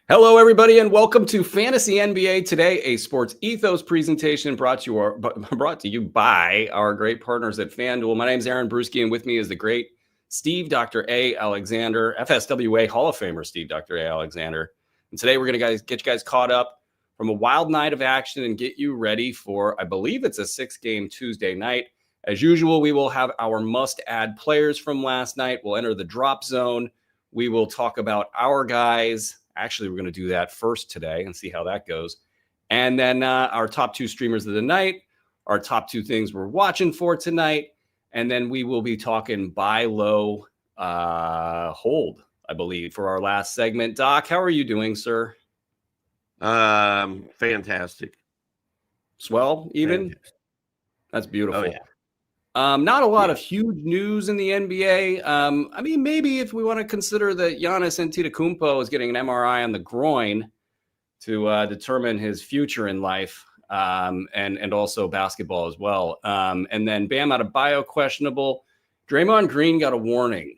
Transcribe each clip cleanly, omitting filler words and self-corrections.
Hello, everybody, and welcome to Fantasy NBA Today, a sports ethos presentation brought to you by our great partners at FanDuel. My name is Aaron Bruski, and with me is the great Steve Dr. A. Alexander, FSWA Hall of Famer Steve Dr. A. Alexander. And today we're going to get you guys caught up from a wild night of action and get you ready for, I believe it's a 6-game Tuesday night. As usual, we will have our must-add players from last night. We'll enter the drop zone. We will talk about our guys. Actually, we're going to do that first today and see how that goes. And then our top two streamers of the night, our top two things we're watching for tonight. And then we will be talking buy low, hold, I believe, for our last segment. Doc, how are you doing, sir? Fantastic. Swell, even? Fantastic. That's beautiful. Oh, yeah. Not a lot of huge news in the NBA. I mean, maybe if we want to consider that Giannis Antetokounmpo is getting an MRI on the groin to determine his future in life, and also basketball as well. And then Bam Adebayo questionable. Draymond Green got a warning.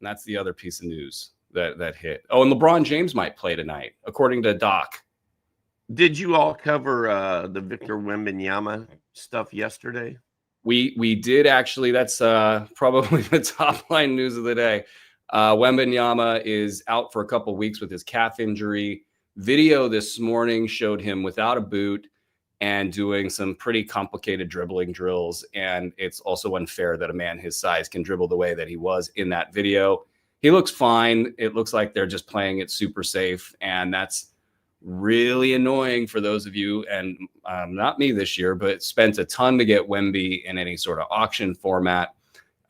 And that's the other piece of news that hit. Oh, and LeBron James might play tonight, according to Doc. Did you all cover the Victor Wembanyama stuff yesterday? We did actually. That's probably the top line news of the day. Wembanyama is out for a couple of weeks with his calf injury. Video this morning showed him without a boot and doing some pretty complicated dribbling drills. And it's also unfair that a man his size can dribble the way that he was in that video. He looks fine. It looks like they're just playing it super safe. And that's really annoying for those of you, and not me this year, but spent a ton to get Wemby in any sort of auction format.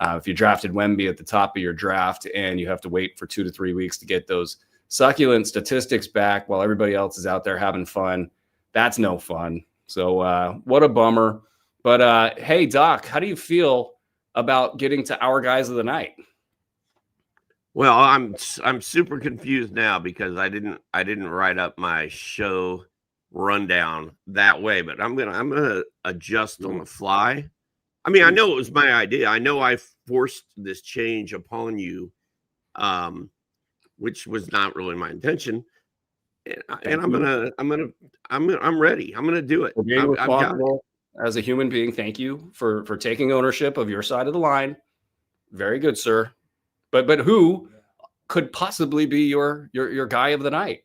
If you drafted Wemby at the top of your draft and you have to wait for 2 to 3 weeks to get those succulent statistics back while everybody else is out there having fun, that's no fun. So what a bummer. But hey, Doc, how do you feel about getting to our guys of the night? Well, I'm super confused now because I didn't write up my show rundown that way, but I'm gonna adjust on the fly. I mean, I know it was my idea. I know I forced this change upon you, which was not really my intention. And I'm ready. I'm gonna do it. For being responsible as a human being. Thank you for taking ownership of your side of the line. Very good, sir. But who could possibly be your guy of the night?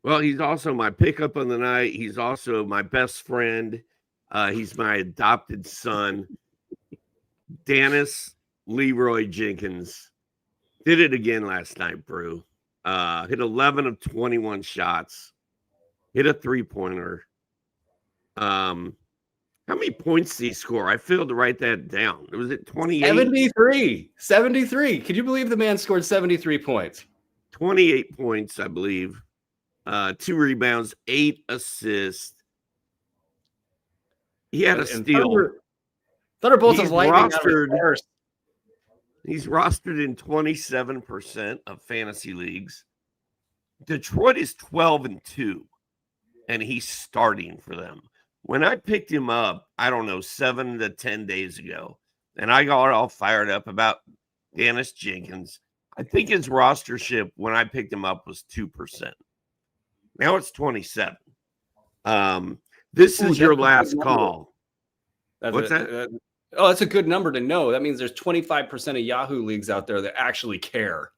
Well, he's also my pickup of the night. He's also my best friend. He's my adopted son. Dennis Leroy Jenkins did it again last night, Brew. Hit 11 of 21 shots. Hit a three-pointer. How many points did he score? I failed to write that down. Was it 28? 73. Could you believe the man scored 73 points? 28 points, I believe. 2 rebounds, 8 assists. He had a steal. Thunderbolts is lightning. He's rostered in 27% of fantasy leagues. Detroit is 12-2, and he's starting for them. When I picked him up, I don't know, 7 to 10 days ago, and I got all fired up about Dennis Jenkins, I think his rostership when I picked him up was 2%. Now it's 27. This is your last call. What's that? That's a good number to know. That means there's 25% of Yahoo leagues out there that actually care,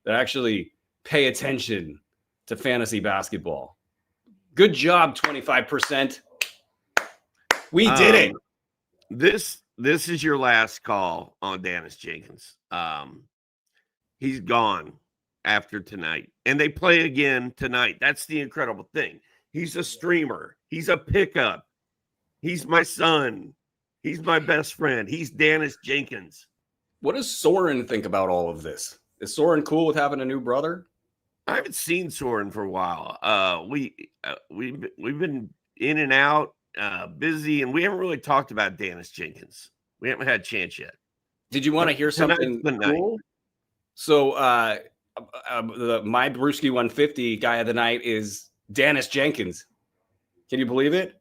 that actually pay attention to fantasy basketball. Good job, 25%. We did it. This is your last call on Dennis Jenkins. He's gone after tonight, and they play again tonight. That's the incredible thing. He's a streamer. He's a pickup. He's my son. He's my best friend. He's Dennis Jenkins. What does Soren think about all of this? Is Soren cool with having a new brother? I haven't seen Soren for a while. We've been in and out. Busy, and we haven't really talked about Dennis Jenkins. We haven't had a chance yet. Did you want to hear something cool? So my Bruski 150 guy of the night is Dennis Jenkins. Can you believe it?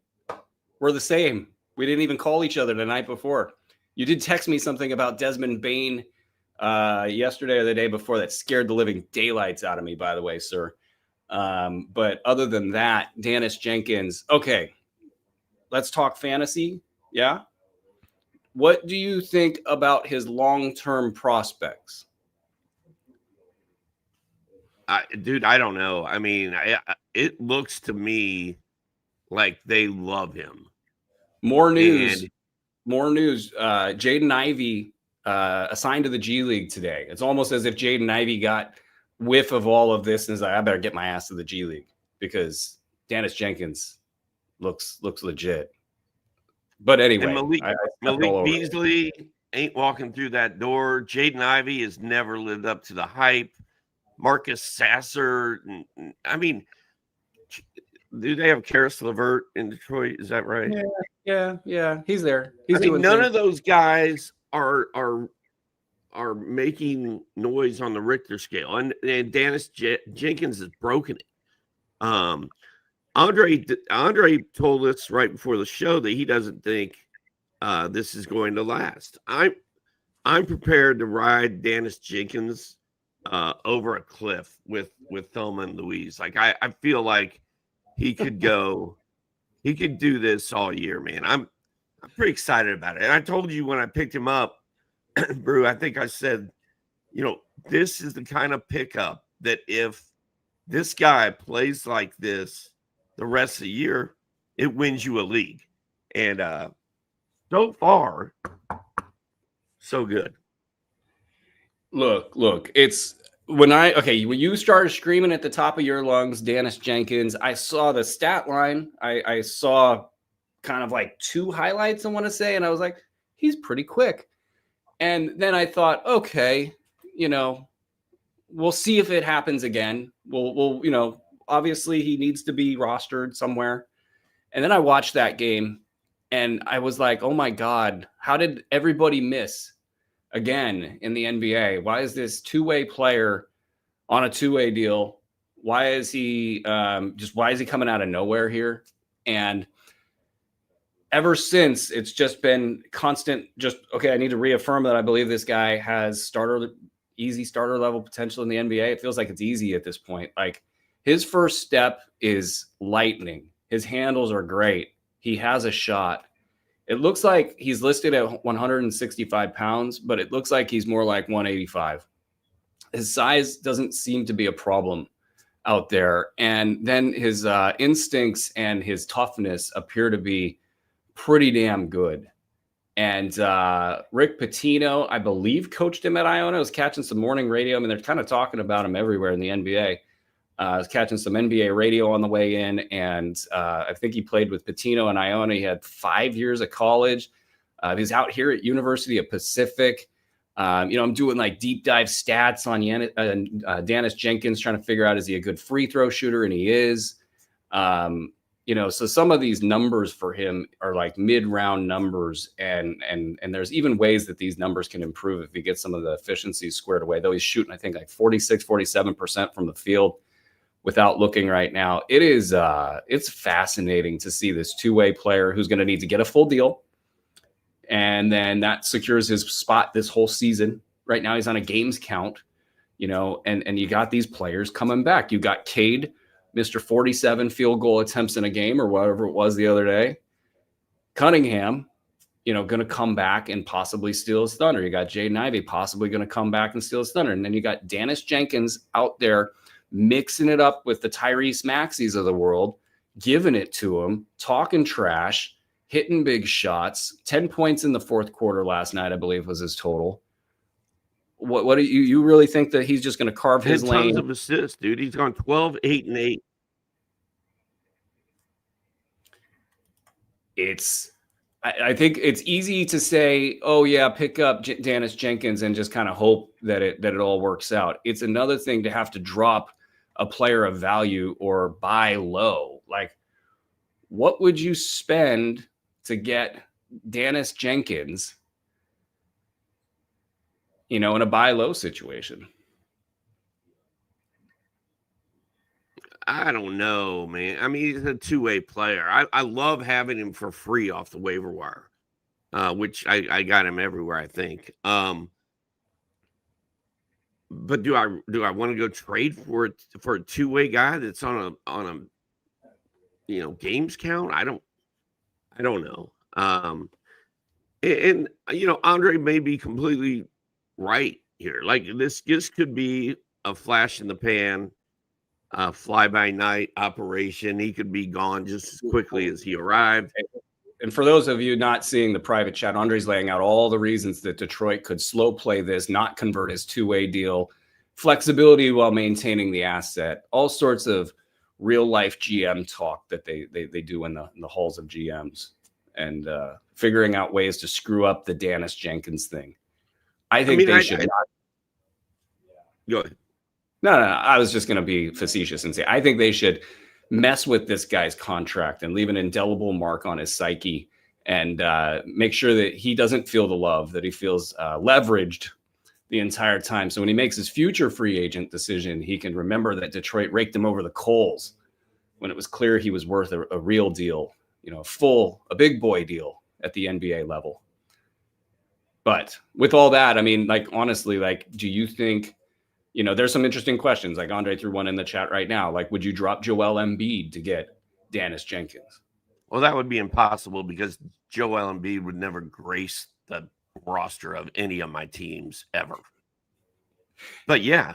We're the same. We didn't even call each other the night before. You did text me something about Desmond Bane yesterday or the day before that scared the living daylights out of me, by the way, sir. But other than that, Dennis Jenkins. Okay, let's talk fantasy. Yeah. What do you think about his long-term prospects? Dude, I don't know. I mean, it looks to me like they love him. More news. And More news. Jaden Ivey assigned to the G League today. It's almost as if Jaden Ivey got whiff of all of this and is like, I better get my ass to the G League because Dennis Jenkins looks legit. But anyway, Malik Beasley ain't walking through that door. Jaden Ivey has never lived up to the hype. Marcus Sasser. I mean, do they have Karis LeVert in Detroit? Is that right? Yeah. He's there. He's doing none of those guys are making noise on the Richter scale, and Dennis Jenkins has broken it. Andre told us right before the show that he doesn't think this is going to last. I'm prepared to ride Dennis Jenkins over a cliff with Thelma and Louise. Like I feel like he could do this all year, man. I'm pretty excited about it. And I told you when I picked him up, Brew, I think I said, this is the kind of pickup that if this guy plays like this the rest of the year, it wins you a league. And so far, so good. Look, it's when you started screaming at the top of your lungs, Dennis Jenkins, I saw the stat line. I saw kind of like 2 highlights, I want to say, and I was like, he's pretty quick. And then I thought, okay, we'll see if it happens again. We'll obviously he needs to be rostered somewhere. And then I watched that game and I was like, oh my God, how did everybody miss again in the NBA? Why is this 2-way player on a 2-way deal? Why is he coming out of nowhere here? And ever since, it's just been constant. I need to reaffirm that I believe this guy has easy starter level potential in the NBA. It feels like it's easy at this point. Like his first step is lightning. His handles are great. He has a shot. It looks like he's listed at 165 pounds, but it looks like he's more like 185. His size doesn't seem to be a problem out there. And then his instincts and his toughness appear to be pretty damn good. And Rick Pitino, I believe, coached him at Iona. I was catching some morning radio. I mean, they're kind of talking about him everywhere in the NBA. I was catching some NBA radio on the way in, and I think he played with Pitino and Iona. He had 5 years of college. He's out here at University of Pacific. I'm doing like deep dive stats on Dennis Jenkins, trying to figure out, is he a good free throw shooter? And he is. So some of these numbers for him are like mid-round numbers, and there's even ways that these numbers can improve if he gets some of the efficiencies squared away. Though he's shooting, I think, like 47% from the field without looking right now. It's fascinating to see this 2-way player who's going to need to get a full deal, and then that secures his spot this whole season. Right now, he's on a games count, and you got these players coming back. You got Cade, Mr. 47 field goal attempts in a game or whatever it was the other day. Cunningham, going to come back and possibly steal his thunder. You got Jaden Ivey possibly going to come back and steal his thunder. And then you got Dennis Jenkins out there mixing it up with the Tyrese Maxeys of the world, giving it to him, talking trash, hitting big shots. 10 points in the fourth quarter last night, I believe, was his total. What do you really think that he's just going to carve his lane? Tons of assists, dude. He's gone 12, 8, and 8. I think it's easy to say, oh yeah, pick up Dennis Jenkins and just kind of hope that it all works out. It's another thing to have to drop a player of value or buy low. Like, what would you spend to get Dennis Jenkins, in a buy low situation? I don't know, man. I mean, he's a 2-way player. I love having him for free off the waiver wire, which I got him everywhere, I think. But do I want to go trade for a two-way guy that's on a games count? I don't know. And Andre may be completely right here. Like this could be a flash in the pan, fly by night operation. He could be gone just as quickly as he arrived. And for those of you not seeing the private chat, Andre's laying out all the reasons that Detroit could slow play this, not convert his two-way deal, flexibility while maintaining the asset, all sorts of real life GM talk that they do in the halls of GMs, and figuring out ways to screw up the Dennis Jenkins thing. I think they should not. Go ahead. No, I was just going to be facetious and say I think they should mess with this guy's contract and leave an indelible mark on his psyche, and make sure that he doesn't feel the love, that he feels leveraged the entire time. So when he makes his future free agent decision, he can remember that Detroit raked him over the coals when it was clear he was worth a real deal, a big boy deal at the NBA level. But with all that, I mean, like, honestly, like, do you think, there's some interesting questions. Like Andre threw one in the chat right now. Like, would you drop Joel Embiid to get Dennis Jenkins? Well, that would be impossible because Joel Embiid would never grace the roster of any of my teams ever. But yes,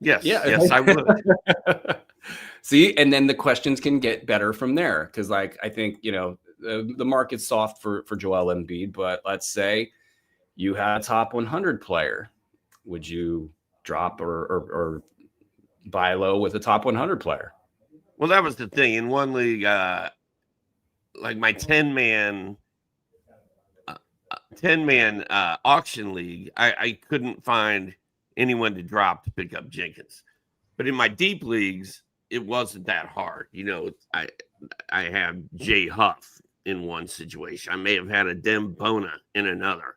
I would. See, and then the questions can get better from there because, like, I think the market's soft for Joel Embiid, but let's say you had a top 100 player, would you drop or buy low with a top 100 player? Well, that was the thing in one league, like my 10-man auction league. I couldn't find anyone to drop to pick up Jenkins, but in my deep leagues, it wasn't that hard. I have Jay Huff in one situation. I may have had a Dem Bona in another.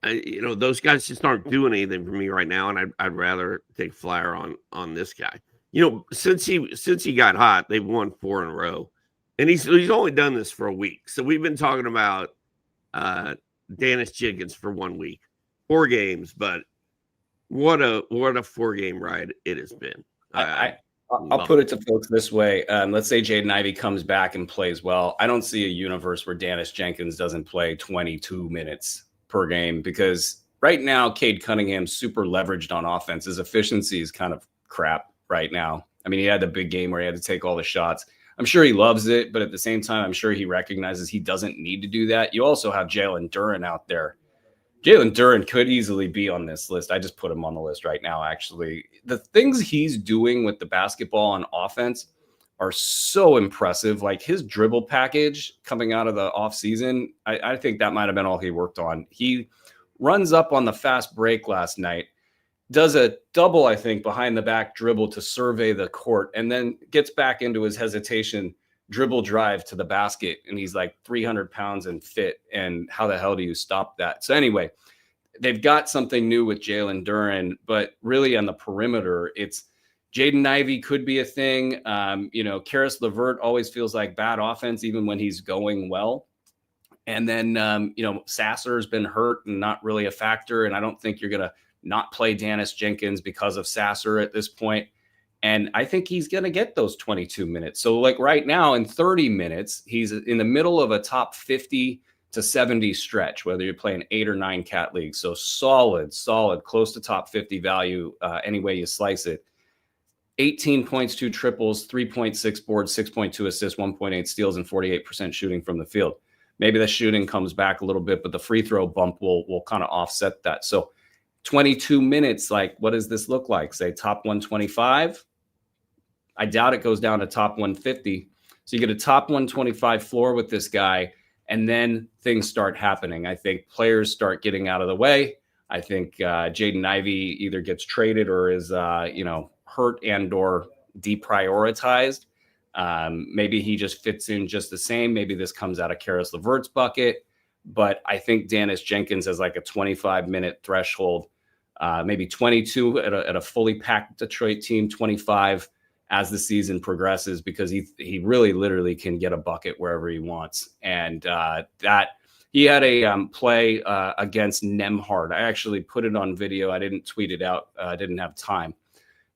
Those guys just aren't doing anything for me right now, and I'd rather take flyer on this guy. Since he got hot, they've won 4 in a row, and he's only done this for a week. So we've been talking about Dennis Jenkins for 1 week, 4 games, but what a 4-game ride it has been. I'll put it to folks this way. Let's say Jaden Ivey comes back and plays well. I don't see a universe where Dennis Jenkins doesn't play 22 minutes per game, because right now Cade Cunningham's super leveraged on offense. His efficiency is kind of crap right now. I mean, he had the big game where he had to take all the shots. I'm sure he loves it, but at the same time, I'm sure he recognizes he doesn't need to do that. You also have Jalen Duren out there. Jalen Duren could easily be on this list. I just put him on the list right now, actually. The things he's doing with the basketball on offense are so impressive. Like his dribble package coming out of the offseason, I think that might have been all he worked on. He runs up on the fast break last night, does a double, I think, behind the back dribble to survey the court, and then gets back into his hesitation dribble drive to the basket. And he's like 300 pounds and fit. And how the hell do you stop that? So anyway, they've got something new with Jalen Duren, but really on the perimeter, it's Jaden Ivey could be a thing. Karis LeVert always feels like bad offense, even when he's going well. And then, Sasser's been hurt and not really a factor. And I don't think you're going to not play Dennis Jenkins because of Sasser at this point. And I think he's going to get those 22 minutes. So like right now in 30 minutes, he's in the middle of a top 50 to 70 stretch, whether you're playing 8 or 9 cat leagues. So solid, close to top 50 value any way you slice it. 18 points, 2 triples, 3.6 boards, 6.2 assists, 1.8 steals, and 48% shooting from the field. Maybe the shooting comes back a little bit, but the free throw bump will kind of offset that. So 22 minutes, like what does this look like? Say top 125? I doubt it goes down to top 150. So you get a top 125 floor with this guy, and then things start happening. I think players start getting out of the way. I think Jaden Ivey either gets traded or is, hurt and or deprioritized. Maybe he just fits in just the same. Maybe this comes out of Karis LeVert's bucket. But I think Dennis Jenkins has like a 25-minute threshold, maybe 22 at a fully packed Detroit team, 25 as the season progresses, because he really literally can get a bucket wherever he wants. And that He had a play against Nemhard. I actually put it on video. I didn't tweet it out. I didn't have time.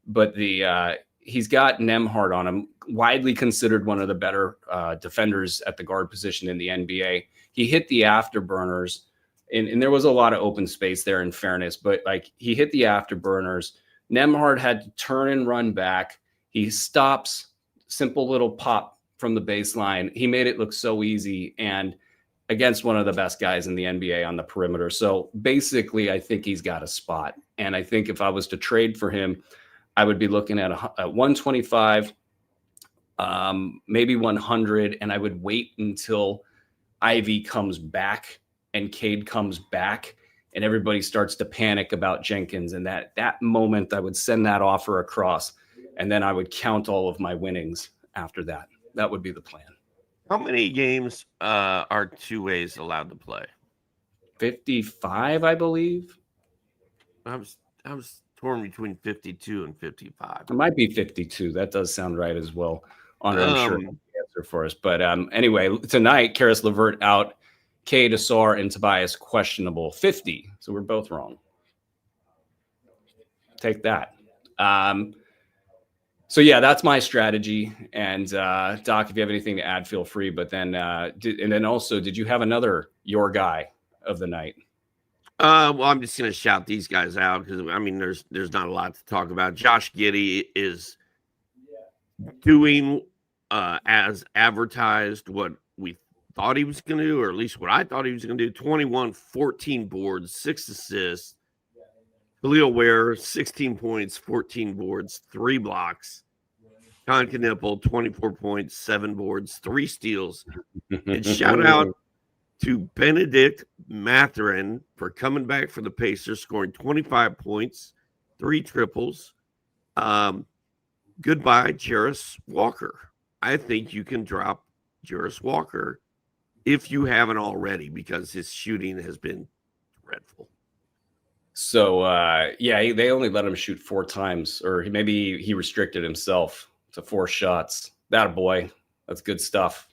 But he's got Nemhard on him, widely considered one of the better defenders at the guard position in the NBA. He hit the afterburners, and there was a lot of open space there, in fairness, but like he hit the afterburners. Nemhard had to turn and run back. He stops, simple little pop from the baseline. He made it look so easy, and against one of the best guys in the NBA on the perimeter. So basically, I think he's got a spot. And I think if I was to trade for him, I would be looking at 125, maybe 100, and I would wait until Ivy comes back and Cade comes back and everybody starts to panic about Jenkins. And that moment, I would send that offer across, and then I would count all of my winnings after that. That would be the plan. How many games are two ways allowed to play? 55, I believe. I was torn between 52 and 55. It might be 52. That does sound right as well. I'm sure the answer for us. But anyway, tonight, Karis LeVert out, Cade, Asar, and Tobias questionable. 50. So we're both wrong. Take that. So yeah, that's my strategy. And Doc, if you have anything to add, feel free. But then, and then also, did you have another your guy of the night? Well, I'm just going to shout these guys out because I mean, there's not a lot to talk about. Josh Giddey is doing as advertised what we thought he was going to do, or at least what I thought he was going to do. 21, 14 boards, 6 assists. Khalil Ware, 16 points, 14 boards, 3 blocks. Con Knipple, 24 points, 7 boards, 3 steals. And shout out to Benedict Mathurin for coming back for the Pacers, scoring 25 points, 3 triples. Goodbye, Jarris Walker. I think you can drop Jarris Walker if you haven't already, because his shooting has been dreadful. So, they only let him shoot 4 times, or maybe he restricted himself to 4 shots. That boy, that's good stuff.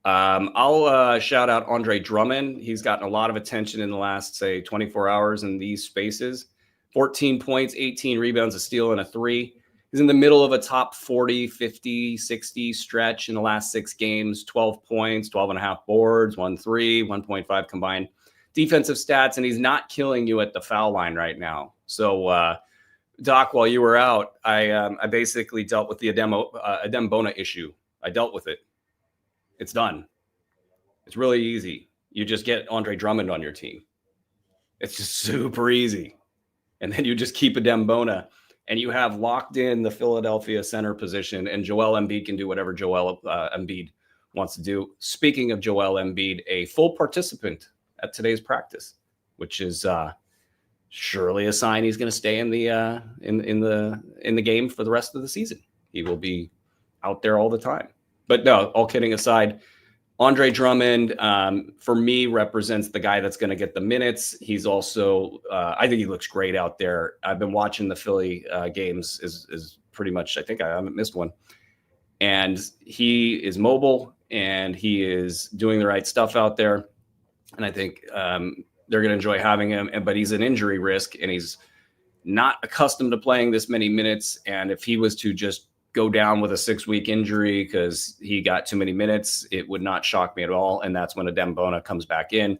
I'll shout out Andre Drummond. He's gotten a lot of attention in the last, say, 24 hours in these spaces. 14 points, 18 rebounds, a steal, and a 3. He's in the middle of a top 40, 50, 60 stretch in the last 6 games. 12 points, 12 and a half boards, 1 3, 1.5 combined defensive stats, and he's not killing you at the foul line right now. So, Doc, while you were out, I basically dealt with the Adem Bona issue. I dealt with it. It's done. It's really easy. You just get Andre Drummond on your team. It's just super easy. And then you just keep Adem Bona, and you have locked in the Philadelphia center position, and Joel Embiid can do whatever Joel Embiid wants to do. Speaking of Joel Embiid, a full participant at today's practice, which is surely a sign he's going to stay in the game for the rest of the season. He will be out there all the time. But no, all kidding aside, Andre Drummond, for me, represents the guy that's going to get the minutes. He's also, I think he looks great out there. I've been watching the Philly games is pretty much, I think I haven't missed one. And he is mobile, and he is doing the right stuff out there. And I think they're going to enjoy having him. But he's an injury risk, and he's not accustomed to playing this many minutes. And if he was to just go down with a 6-week injury because he got too many minutes, it would not shock me at all. And that's when Adem Bona comes back in,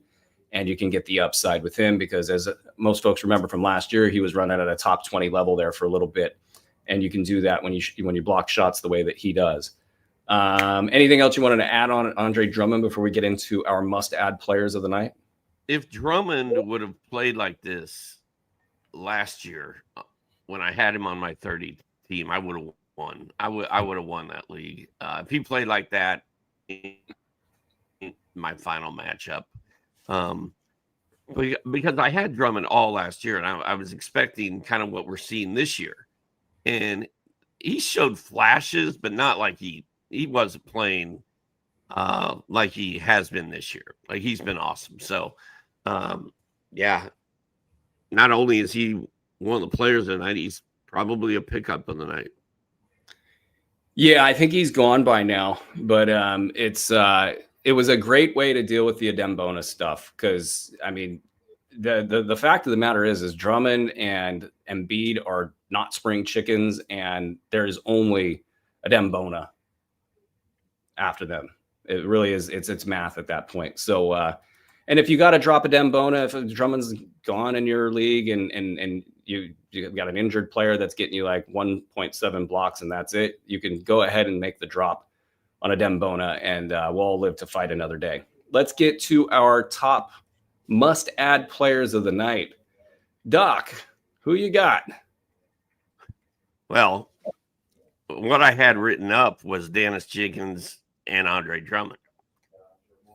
and you can get the upside with him, because as most folks remember from last year, he was running at a top 20 level there for a little bit. And you can do that when you block shots the way that he does. Anything else you wanted to add on Andre Drummond before we get into our must-add players of the night? If Drummond would have played like this last year, when I had him on my 30 team, I would have won. I would have won that league. If he played like that in my final matchup, because I had Drummond all last year, and I was expecting kind of what we're seeing this year, and he showed flashes, but not like he wasn't playing like he has been this year. Like, he's been awesome. So, yeah, not only is he one of the players of the night, he's probably a pickup of the night. Yeah, I think he's gone by now, but it's it was a great way to deal with the Adembona stuff because, I mean, the fact of the matter is Drummond and Embiid are not spring chickens, and there's only Adembona after them. It really is. It's math at that point. So, and if you got to drop Adembona, if Drummond's gone in your league and you got an injured player that's getting you like 1.7 blocks and that's it, you can go ahead and make the drop on Adembona, and we'll all live to fight another day. Let's get to our top must-add players of the night. Doc, who you got? Well, what I had written up was Dennis Jenkins and Andre Drummond.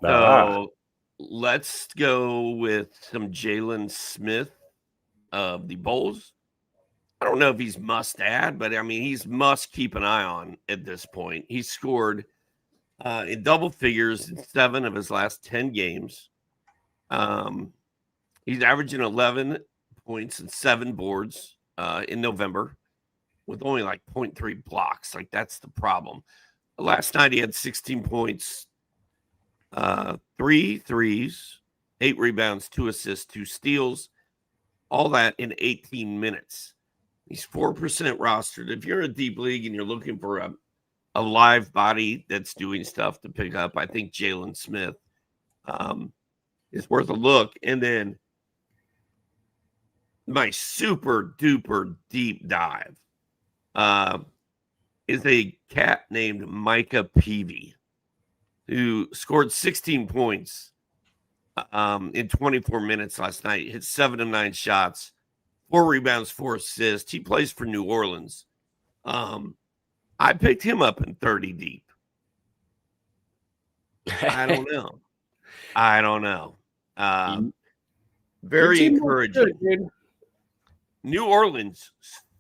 So let's go with some Jalen Smith of the Bulls. I don't know if he's must add, but I mean, he's must keep an eye on at this point. He scored in double figures in 7 of his last 10 games. He's averaging 11 points and 7 boards in November with only like 0.3 blocks. Like, that's the problem. Last night he had 16 points, 3 threes, 8 rebounds, 2 assists, 2 steals, all that in 18 minutes. He's 4% rostered. If you're a deep league and you're looking for a live body that's doing stuff to pick up, I think Jalen Smith is worth a look. And then my super duper deep dive is a cat named Micah Peavy, who scored 16 points in 24 minutes last night, hit 7 of 9 shots, 4 rebounds, 4 assists. He plays for New Orleans. I picked him up in 30 deep. I don't know. Very encouraging. New Orleans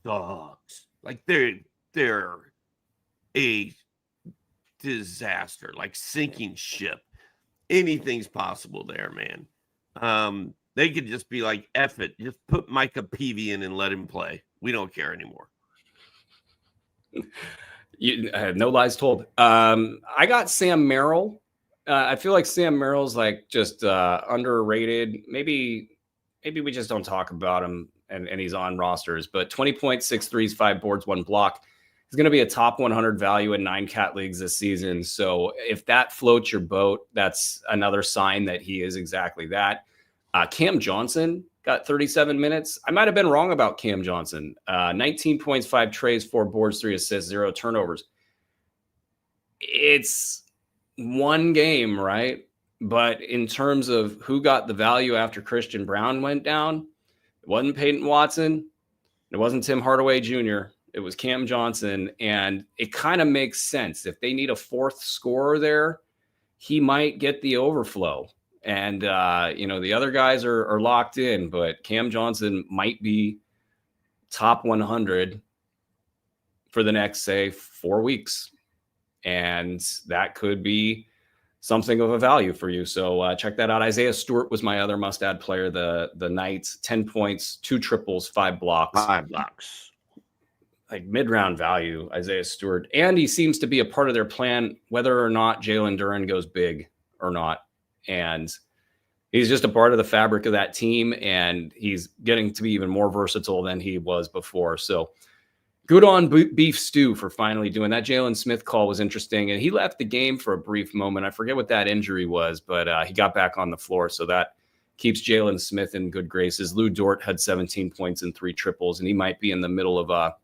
sucks. Like, they're a disaster, like sinking ship. Anything's possible there, man. They could just be like, F it, just put Micah Peavy in and let him play. We don't care anymore. No lies told. I got Sam Merrill. I feel like Sam Merrill's like just underrated. Maybe we just don't talk about him and he's on rosters, but 20 points, 6 threes, 5 boards, 1 block. He's going to be a top 100 value in 9 cat leagues this season. So if that floats your boat, that's another sign that he is exactly that. Cam Johnson got 37 minutes. I might have been wrong about Cam Johnson. 19 points, 5 trays, 4 boards, 3 assists, 0 turnovers. It's one game, right? But in terms of who got the value after Christian Brown went down, it wasn't Peyton Watson. It wasn't Tim Hardaway Jr. It was Cam Johnson. And it kind of makes sense. If they need a 4th scorer there, he might get the overflow. And, the other guys are locked in, but Cam Johnson might be top 100 for the next, say, 4 weeks. And that could be something of a value for you. So check that out. Isaiah Stewart was my other must-add player the night. 10 points, 2 triples, 5 blocks. 5 blocks. Like mid-round value, Isaiah Stewart. And he seems to be a part of their plan, whether or not Jalen Duren goes big or not. And he's just a part of the fabric of that team, and he's getting to be even more versatile than he was before. So good on Beef Stew for finally doing that. Jalen Smith call was interesting, and he left the game for a brief moment. I forget what that injury was, but he got back on the floor, so that keeps Jalen Smith in good graces. Lou Dort had 17 points and 3 triples, and he might be in the middle of a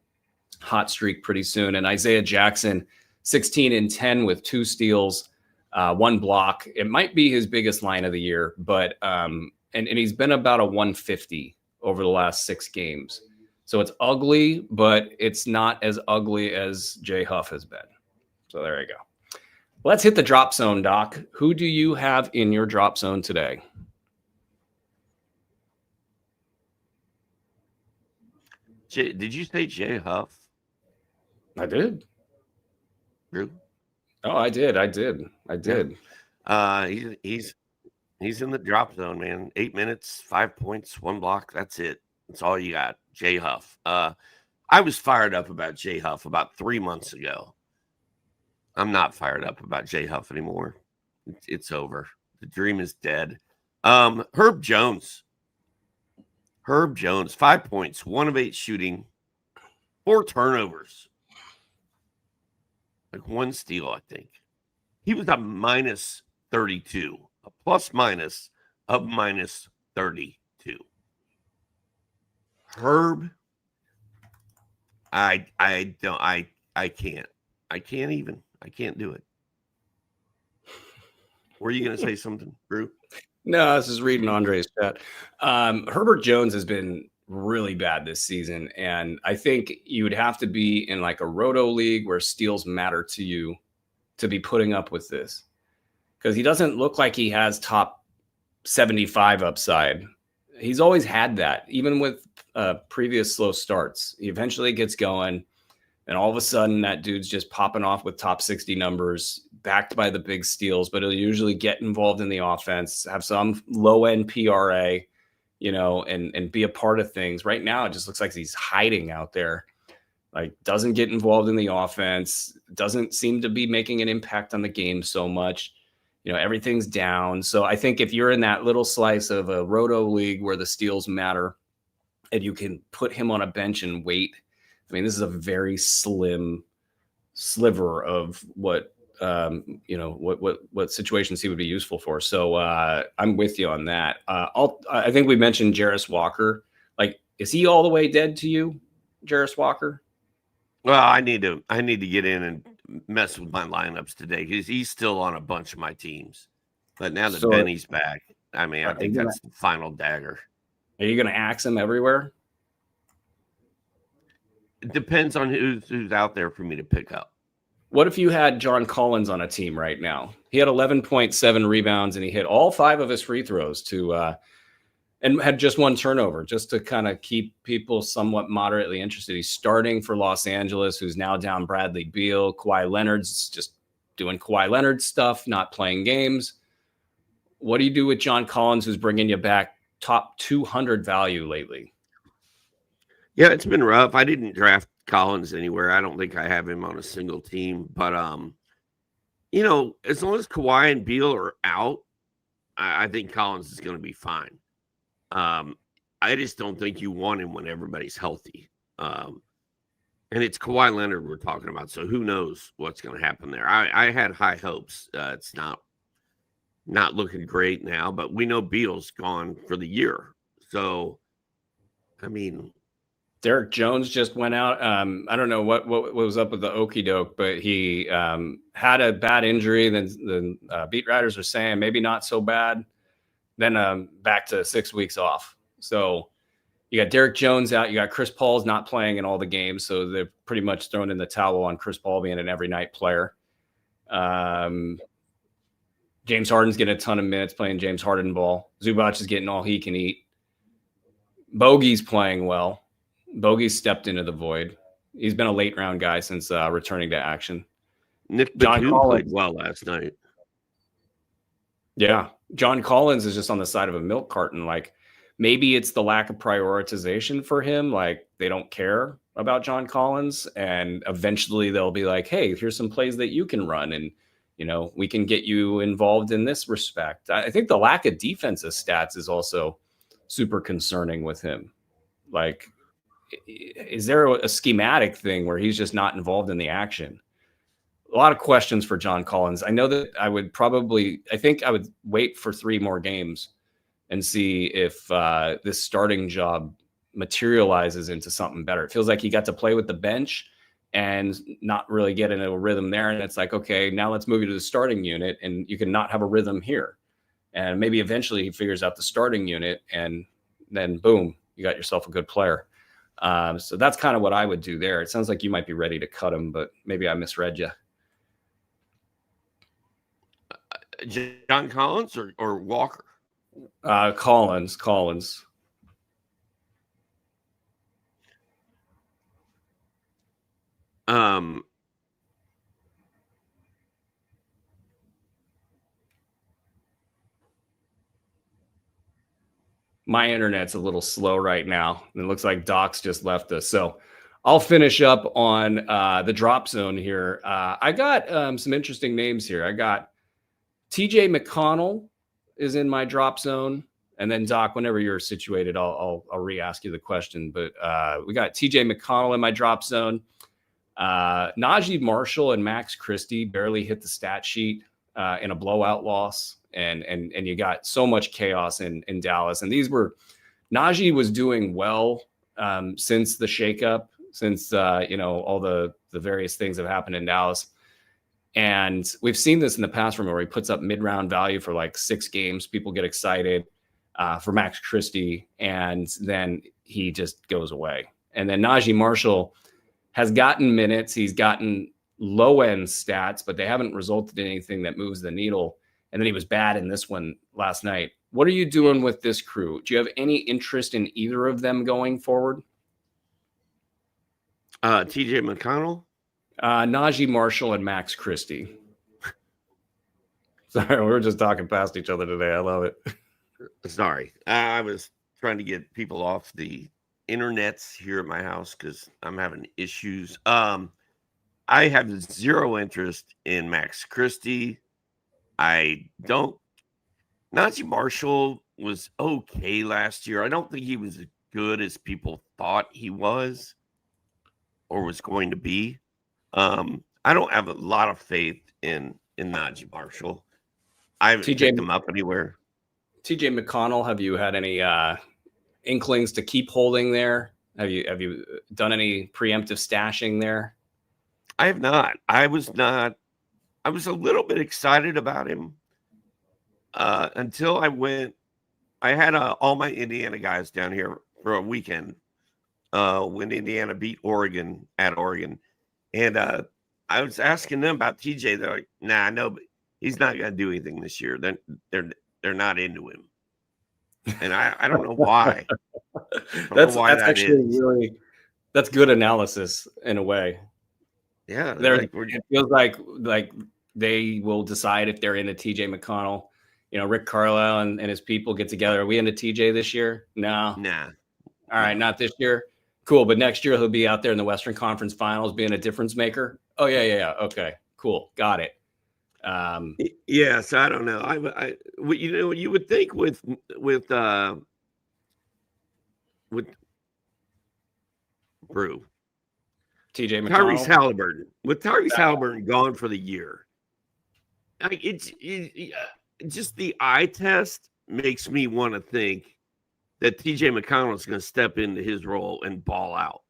hot streak pretty soon. And Isaiah Jackson, 16 and 10 with 2 steals, 1 block. It might be his biggest line of the year, but and he's been about a 150 over the last 6 games. So it's ugly, but it's not as ugly as Jay Huff has been. So there you go. Let's hit the drop zone, Doc. Who do you have in your drop zone today? Did you say Jay Huff? I did. Really? Oh, I did. Yeah. He's in the drop zone, man. 8 minutes, 5 points, 1 block. That's it. That's all you got. Jay Huff. I was fired up about Jay Huff about 3 months ago. I'm not fired up about Jay Huff anymore. It's over. The dream is dead. Herb Jones. 5 points, 1 of 8 shooting, 4 turnovers, like 1 steal, I think. He was a minus 32, a plus minus of minus 32. Herb, I can't do it. Were you going to say something, Brew? No, I was just reading Andre's chat. Herbert Jones has been really bad this season, and I think you would have to be in like a roto league where steals matter to you to be putting up with this, because he doesn't look like he has top 75 upside. He's always had that, even with previous slow starts. He eventually gets going, and all of a sudden that dude's just popping off with top 60 numbers, backed by the big steals, but he'll usually get involved in the offense, have some low-end PRA, and be a part of things. Right now, it just looks like he's hiding out there. Like, doesn't get involved in the offense, doesn't seem to be making an impact on the game so much. Everything's down. So I think if you're in that little slice of a roto league where the steals matter and you can put him on a bench and wait, I mean, this is a very slim sliver of what situations he would be useful for. So I'm with you on that. I think we mentioned Jarris Walker. Like, is he all the way dead to you, Jarris Walker? Well, I need to get in and mess with my lineups today because he's still on a bunch of my teams. But now that Benny's back, I mean, I think that's the final dagger. Are you going to axe him everywhere? It depends on who's out there for me to pick up. What if you had John Collins on a team right now? He had 11.7 rebounds, and he hit all 5 of his free throws and had just 1 turnover, just to kind of keep people somewhat moderately interested. He's starting for Los Angeles, who's now down Bradley Beal. Kawhi Leonard's just doing Kawhi Leonard stuff, not playing games. What do you do with John Collins, who's bringing you back top 200 value lately? Yeah, it's been rough. I didn't draft Collins anywhere. I don't think I have him on a single team. But, as long as Kawhi and Beal are out, I think Collins is going to be fine. I just don't think you want him when everybody's healthy. And it's Kawhi Leonard we're talking about, so who knows what's going to happen there. I had high hopes. It's not looking great now, but we know Beal's gone for the year. So, I mean, Derek Jones just went out. I don't know what was up with the okie doke, but he had a bad injury. Then the beat writers are saying maybe not so bad. Then back to 6 weeks off. So you got Derek Jones out. You got Chris Paul's not playing in all the games, so they're pretty much thrown in the towel on Chris Paul being an every night player. James Harden's getting a ton of minutes playing James Harden ball. Zubac is getting all he can eat. Bogey's playing well. Bogey's stepped into the void. He's been a late round guy since returning to action. Nick Batum played well last night. Yeah. John Collins is just on the side of a milk carton. Like, maybe it's the lack of prioritization for him. Like, they don't care about John Collins, and eventually they'll be like, hey, here's some plays that you can run, and we can get you involved in this respect. I think the lack of defensive stats is also super concerning with him. Like, is there a schematic thing where he's just not involved in the action? A lot of questions for John Collins. I know that I think I would wait for 3 more games and see if this starting job materializes into something better. It feels like he got to play with the bench and not really get into a rhythm there. And it's like, okay, now let's move you to the starting unit, and you can not have a rhythm here. And maybe eventually he figures out the starting unit, and then boom, you got yourself a good player. So that's kind of what I would do there. It sounds like you might be ready to cut him, but maybe I misread you. John Collins or Walker? Collins. My internet's a little slow right now. It looks like Doc's just left us. So I'll finish up on the drop zone here. I got some interesting names here. I got TJ McConnell is in my drop zone. And then Doc, whenever you're situated, I'll re-ask you the question. But we got TJ McConnell in my drop zone. Najee Marshall and Max Christie barely hit the stat sheet in a blowout loss. And you got so much chaos in Dallas. And Najee was doing well since the shakeup, since all the various things that have happened in Dallas. And we've seen this in the past from where he puts up mid-round value for like 6 games. People get excited for Max Christie, and then he just goes away. And then Najee Marshall has gotten minutes. He's gotten low-end stats, but they haven't resulted in anything that moves the needle. And then he was bad in this one last night. What are you doing with this crew? Do you have any interest in either of them going forward? TJ McConnell? Najee Marshall and Max Christie. Sorry, we were just talking past each other today. I love it. Sorry. I was trying to get people off the internets here at my house because I'm having issues. I have zero interest in Max Christie. Najee Marshall was okay last year. I don't think he was as good as people thought he was or was going to be. I don't have a lot of faith in Najee Marshall. I haven't picked him up anywhere. TJ McConnell, have you had any inklings to keep holding there? Have you done any preemptive stashing there? I have not. I was a little bit excited about him until I had all my Indiana guys down here for a weekend when Indiana beat Oregon at Oregon. And I was asking them about TJ. They're like, nah, no, but he's not going to do anything this year. They're not into him. And I don't know why. That's actually really, that's good analysis in a way. Yeah. It feels like they will decide if they're into TJ McConnell. Rick Carlisle and his people get together. Are we into TJ this year? No. Nah. All right, not this year. Cool, but next year he'll be out there in the Western Conference Finals being a difference maker. Oh, yeah. Okay, cool. Got it. Yes, I don't know. You would think with Brew, TJ McConnell, Tyrese Halliburton. With Tyrese Halliburton gone for the year, it's just the eye test makes me want to think that TJ McConnell is going to step into his role and ball out.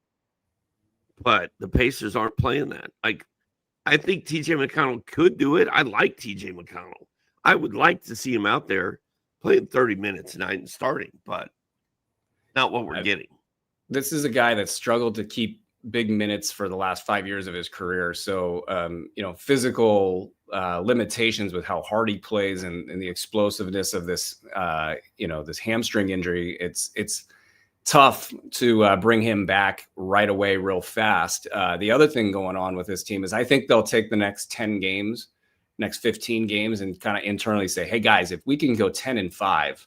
But the Pacers aren't playing that. I think TJ McConnell could do it. I like TJ McConnell. I would like to see him out there playing 30 minutes tonight and starting, but not what we're getting. This is a guy that struggled to keep big minutes for the last 5 years of his career. So, physical limitations with how hard he plays and the explosiveness of this, this hamstring injury. It's tough to bring him back right away real fast. The other thing going on with this team is I think they'll take the next 10 games, next 15 games, and kind of internally say, hey, guys, if we can go 10-5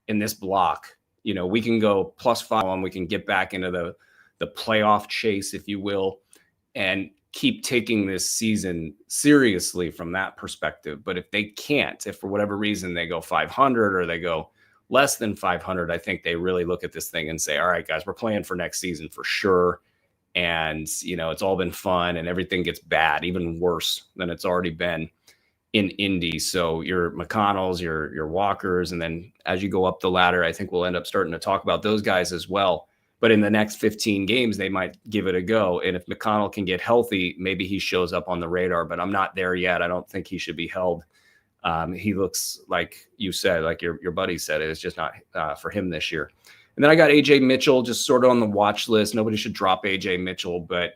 in this block, we can go +5 and we can get back into the playoff chase, if you will, and keep taking this season seriously from that perspective. But if they can't, if for whatever reason they go 500 or they go less than 500, I think they really look at this thing and say, all right, guys, we're playing for next season for sure. And, it's all been fun and everything gets bad, even worse than it's already been in Indy. So your McConnells, your Walkers, and then as you go up the ladder, I think we'll end up starting to talk about those guys as well. But in the next 15 games, they might give it a go. And if McConnell can get healthy, maybe he shows up on the radar, but I'm not there yet. I don't think he should be held. He looks like you said, like your buddy said, it's just not for him this year. And then I got AJ Mitchell just sort of on the watch list. Nobody should drop AJ Mitchell, but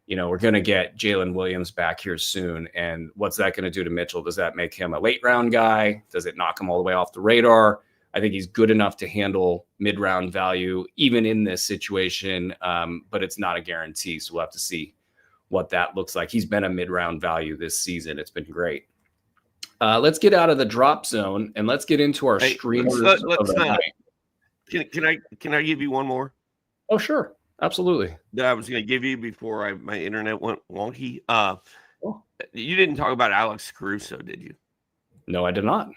we're going to get Jalen Williams back here soon. And what's that going to do to Mitchell? Does that make him a late round guy? Does it knock him all the way off the radar? I think he's good enough to handle mid-round value, even in this situation, but it's not a guarantee. So we'll have to see what that looks like. He's been a mid-round value this season. It's been great. Let's get out of the drop zone and let's get into our streamers. Can I give you one more? Oh, sure. Absolutely. That I was going to give you before my internet went wonky. You didn't talk about Alex Caruso, did you? No, I did not.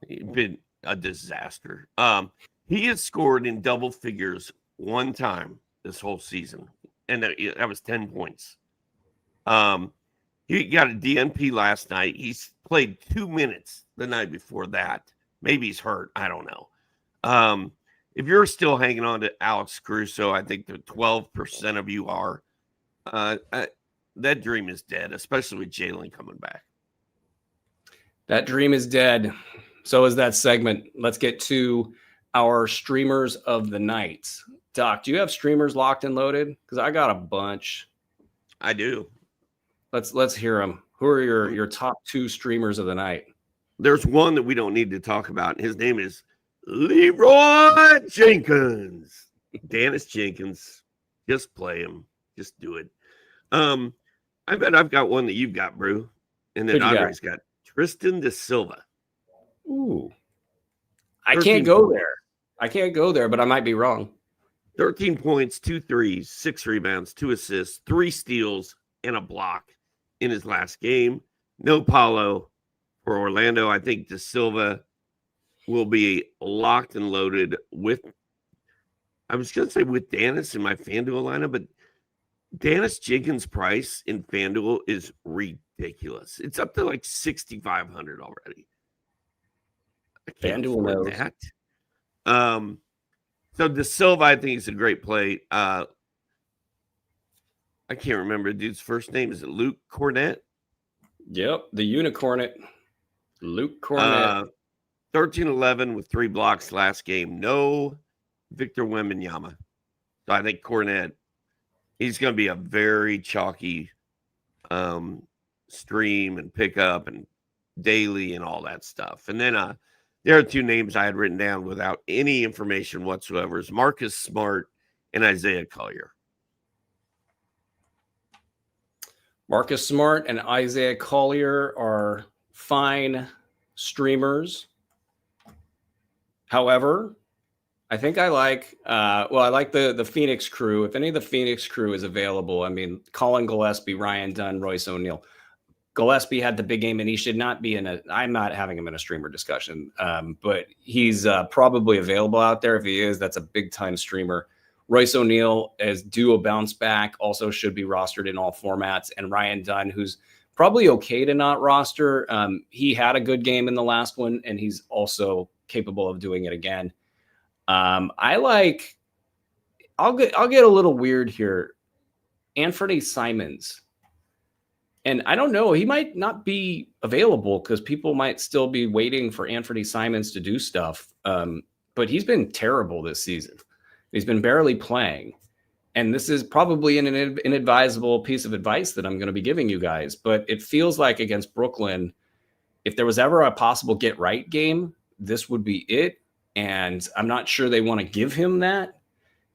He's been a disaster. He has scored in double figures one time this whole season, and that was 10 points. He got a DNP last night. He's played 2 minutes the night before that. Maybe he's hurt. I don't know. If you're still hanging on to Alex Caruso, I think the 12% of you are. That dream is dead, especially with Jalen coming back. That dream is dead. So is that segment. Let's get to our streamers of the night. Doc, do you have streamers locked and loaded? Because I got a bunch. I do. Let's hear them. Who are your top 2 streamers of the night? There's one that we don't need to talk about. His name is Leroy Jenkins. Dennis Jenkins. Just play him. Just do it. I bet I've got one that you've got, Brew. And then Andre's got Tristan Da Silva. Ooh. I can't go there, but I might be wrong. 13 points, 2 threes, 6 rebounds, 2 assists, 3 steals, and a block in his last game. No Paulo for Orlando. I think Da Silva will be locked and loaded with, I was going to say with Dennis in my FanDuel lineup, but Dennis Jenkins' price in FanDuel is ridiculous. It's up to like 6,500 already. I can't afford that. So Da Silva, I think, is a great play. I can't remember the dude's first name. Is it Luke Cornett? Yep, the Unicornet. Luke Cornett. 13-11 with 3 blocks last game. No Victor Wembanyama. So I think Cornett, he's going to be a very chalky stream and pickup and daily and all that stuff. And then there are 2 names I had written down without any information whatsoever. Is Marcus Smart and Isaiah Collier. Marcus Smart and Isaiah Collier are fine streamers. However, I think I like the Phoenix crew. If any of the Phoenix crew is available, I mean, Colin Gillespie, Ryan Dunn, Royce O'Neal. Gillespie had the big game, and he should not be I'm not having him in a streamer discussion, but he's probably available out there. If he is, that's a big-time streamer. Royce O'Neal is due a bounce back, also should be rostered in all formats. And Ryan Dunn, who's probably okay to not roster. He had a good game in the last one, and he's also capable of doing it again. I'll get a little weird here. Anthony Simons. And I don't know, he might not be available because people might still be waiting for Anthony Simons to do stuff. But he's been terrible this season. He's been barely playing. And this is probably an inadvisable piece of advice that I'm going to be giving you guys. But it feels like against Brooklyn, if there was ever a possible get right game, this would be it. And I'm not sure they want to give him that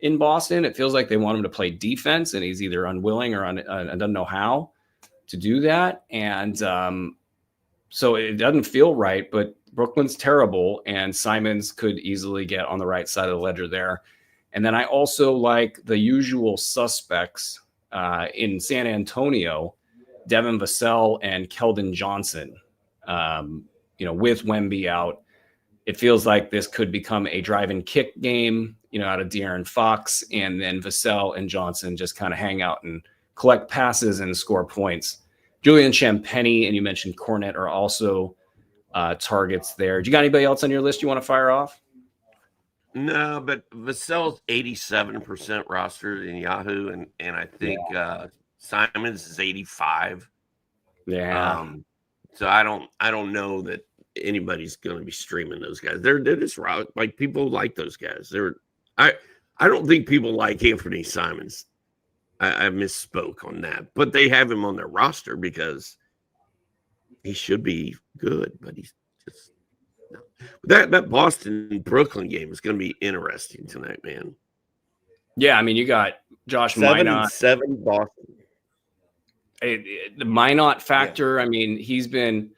in Boston. It feels like they want him to play defense, and he's either unwilling or doesn't know how to do that. And so it doesn't feel right, but Brooklyn's terrible, and Simons could easily get on the right side of the ledger there. And then I also like the usual suspects in San Antonio, Devin Vassell and Keldon Johnson. With Wemby out, it feels like this could become a drive and kick game, out of De'Aaron Fox, and then Vassell and Johnson just kind of hang out and collect passes and score points. Julian Champagnie and you mentioned Cornett are also targets there. Do you got anybody else on your list you want to fire off? No, but Vassell's 87% rostered in Yahoo, and I think Simons is 85. Yeah. So I don't know that anybody's going to be streaming those guys. They're just like, people like those guys. I don't think people like Anthony Simons. I misspoke on that, but they have him on their roster because he should be good, but he's just no. That Boston Brooklyn game is going to be interesting tonight, man. Yeah, I mean, you got Josh Minot. 7 Boston. The Minot factor. Yeah. I mean, he's been.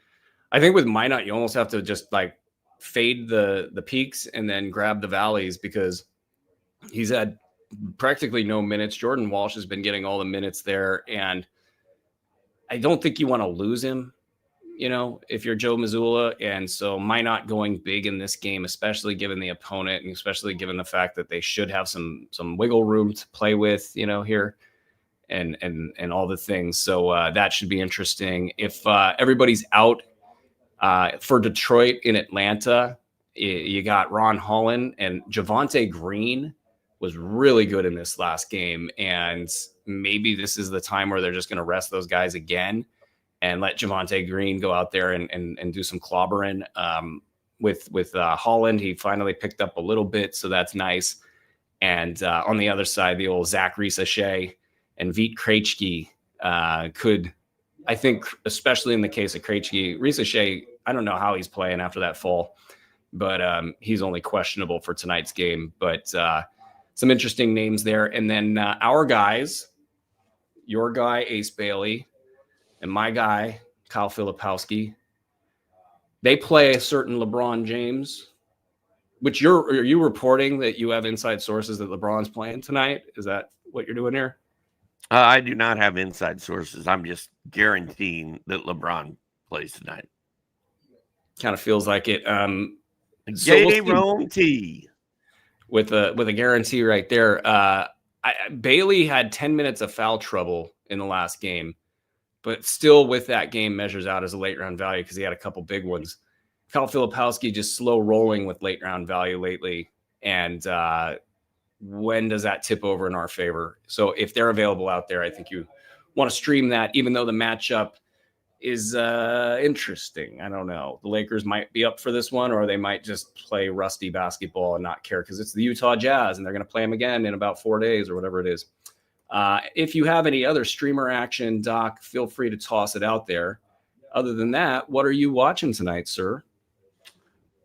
I think with Minot, you almost have to just like fade the peaks and then grab the valleys because he's had practically no minutes. Jordan Walsh has been getting all the minutes there, and I don't think you want to lose him. if you're Joe Mazzulla, and so might not going big in this game, especially given the opponent and especially given the fact that they should have some wiggle room to play with, here and all the things. So that should be interesting. If everybody's out for Detroit in Atlanta, you got Ron Holland, and Javonte Green was really good in this last game. And maybe this is the time where they're just going to rest those guys again and let Javonte Green go out there and do some clobbering. With Holland, he finally picked up a little bit, so that's nice. And on the other side, the old Zach Risachet and Vít Krejci could, I think, especially in the case of Krejci, Risachet, I don't know how he's playing after that fall, but he's only questionable for tonight's game. But some interesting names there. And then our guys, your guy, Ace Bailey, and my guy, Kyle Filipowski, they play a certain LeBron James, which are you reporting that you have inside sources that LeBron's playing tonight? Is that what you're doing here? I do not have inside sources. I'm just guaranteeing that LeBron plays tonight. Kind of feels like it. Guarantee. With a guarantee right there. Bailey had 10 minutes of foul trouble in the last game, but still with that game measures out as a late round value because he had a couple big ones. Kyle Filipowski just slow rolling with late round value lately. And when does that tip over in our favor? So if they're available out there, I think you want to stream that, even though the matchup is interesting. I don't know. The Lakers might be up for this one, or they might just play rusty basketball and not care because it's the Utah Jazz and they're going to play them again in about 4 days or whatever it is. If you have any other streamer action, Doc, feel free to toss it out there. Other than that, what are you watching tonight, sir?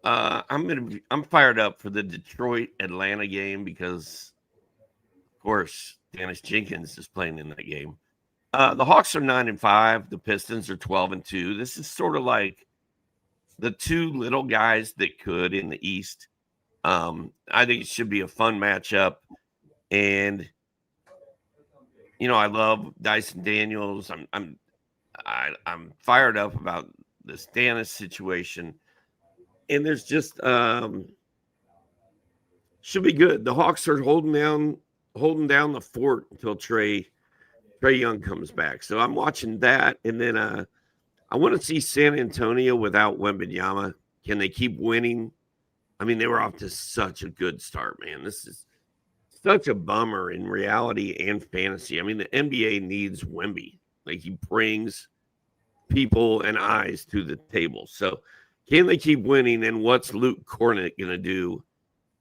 I'm fired up for the Detroit Atlanta game because, of course, Dennis Jenkins is playing in that game. The Hawks are 9-5. The Pistons are 12-2. This is sort of like the two little guys that could in the East. I think it should be a fun matchup, and I love Dyson Daniels. I'm fired up about the Stannis situation, and there's just should be good. The Hawks are holding down the fort until Trae Young comes back. So I'm watching that, and then I want to see San Antonio without Wembanyama. Can they keep winning? I mean, they were off to such a good start, man. This is such a bummer in reality and fantasy. I mean, the NBA needs Wemby. Like, he brings people and eyes to the table. So can they keep winning? And what's Luke Kornet going to do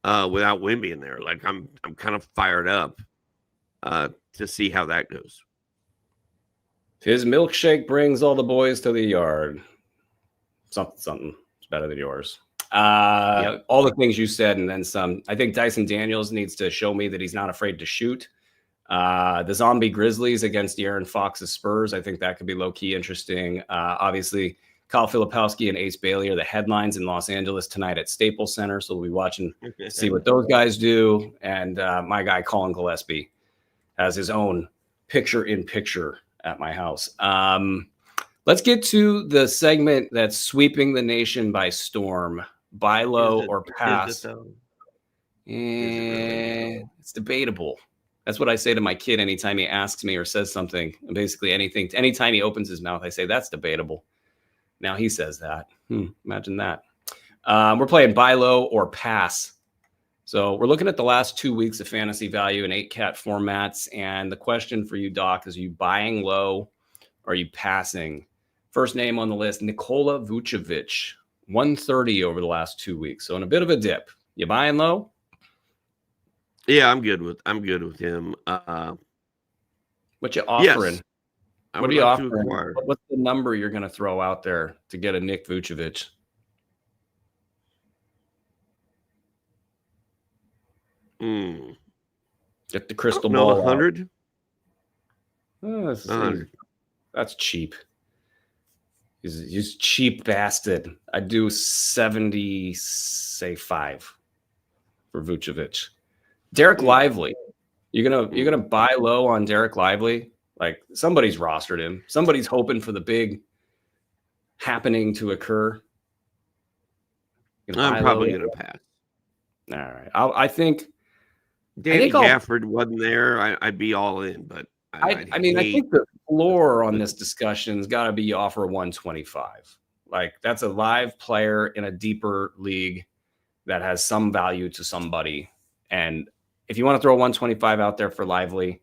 without Wemby in there? Like, I'm kind of fired up to see how that goes. His milkshake brings all the boys to the yard. Something. It's better than yours. Yep. All the things you said and then some. I think Dyson Daniels needs to show me that he's not afraid to shoot. The Zombie Grizzlies against the Aaron Fox's Spurs. I think that could be low-key interesting. Obviously, Kyle Filipowski and Ace Bailey are the headlines in Los Angeles tonight at Staples Center. So we'll be watching to see what those guys do. And my guy, Colin Gillespie, has his own picture-in-picture at my house. Let's get to the segment that's sweeping the nation by storm. Buy low or pass. It's debatable. That's what I say to my kid anytime he asks me or says something. Basically anything. Anytime he opens his mouth, I say, that's debatable. Now he says that. Imagine that. We're playing buy low or pass. So we're looking at the last 2 weeks of fantasy value in 8-cat formats. And the question for you, Doc, is, are you buying low or are you passing? First name on the list, Nikola Vucevic, 130 over the last 2 weeks. So in a bit of a dip. You buying low? Yeah, I'm good with him. What you offering? Yes. What are you offering? What's the number you're going to throw out there to get a Nick Vucevic? Get the crystal ball. 100. That's cheap. He's cheap bastard. I do 70, say 5 for Vucevic. Derek Lively. You're gonna buy low on Derek Lively? Like, somebody's rostered him. Somebody's hoping for the big happening to occur? I'm probably going to pass. All right. I think Danny Gafford wasn't there. I'd be all in, but I think the floor on this discussion's got to be offer 125. Like, that's a live player in a deeper league that has some value to somebody. And if you want to throw 125 out there for Lively,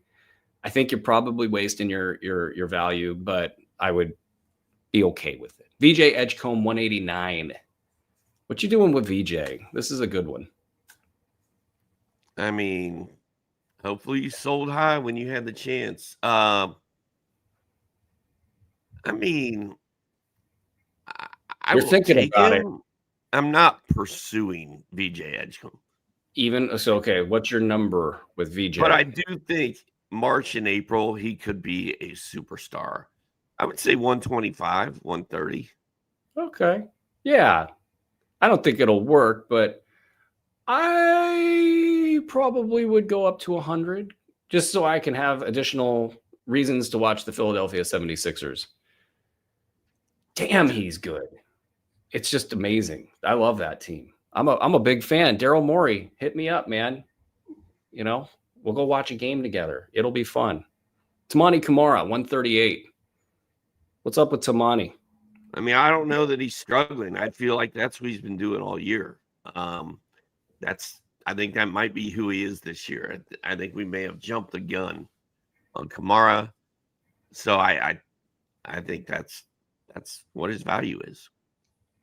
I think you're probably wasting your value, but I would be okay with it. VJ Edgecombe 189. What you doing with VJ? This is a good one. I mean, hopefully you sold high when you had the chance. I mean, You're thinking about it. I'm not pursuing VJ Edgecombe. Even so, okay, what's your number with VJ? But I do think March and April he could be a superstar. I would say 125, 130. Okay. Yeah. I don't think it'll work, but I probably would go up to 100 just so I can have additional reasons to watch the Philadelphia 76ers. Damn, he's good. It's just amazing. I love that team. I'm a big fan. Daryl Morey, hit me up, man. You know, we'll go watch a game together. It'll be fun. Tamani Kamara, 138. What's up with Tamani? I mean, I don't know that he's struggling. I feel like that's what he's been doing all year. I think that might be who he is this year. I think we may have jumped the gun on Kamara. So I think that's what his value is.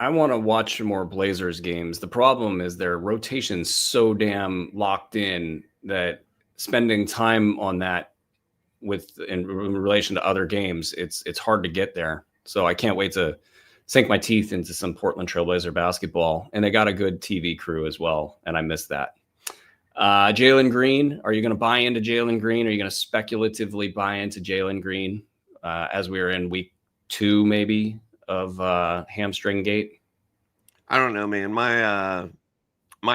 I want to watch more Blazers games. The problem is their rotation's so damn locked in that spending time on that in relation to other games, it's hard to get there. So I can't wait to sink my teeth into some Portland Trailblazer basketball. And they got a good TV crew as well, and I miss that. Jalen Green, are you going to buy into Jalen Green? Are you going to speculatively buy into Jalen Green as we are in week 2 maybe of hamstring gate? I don't know, man. My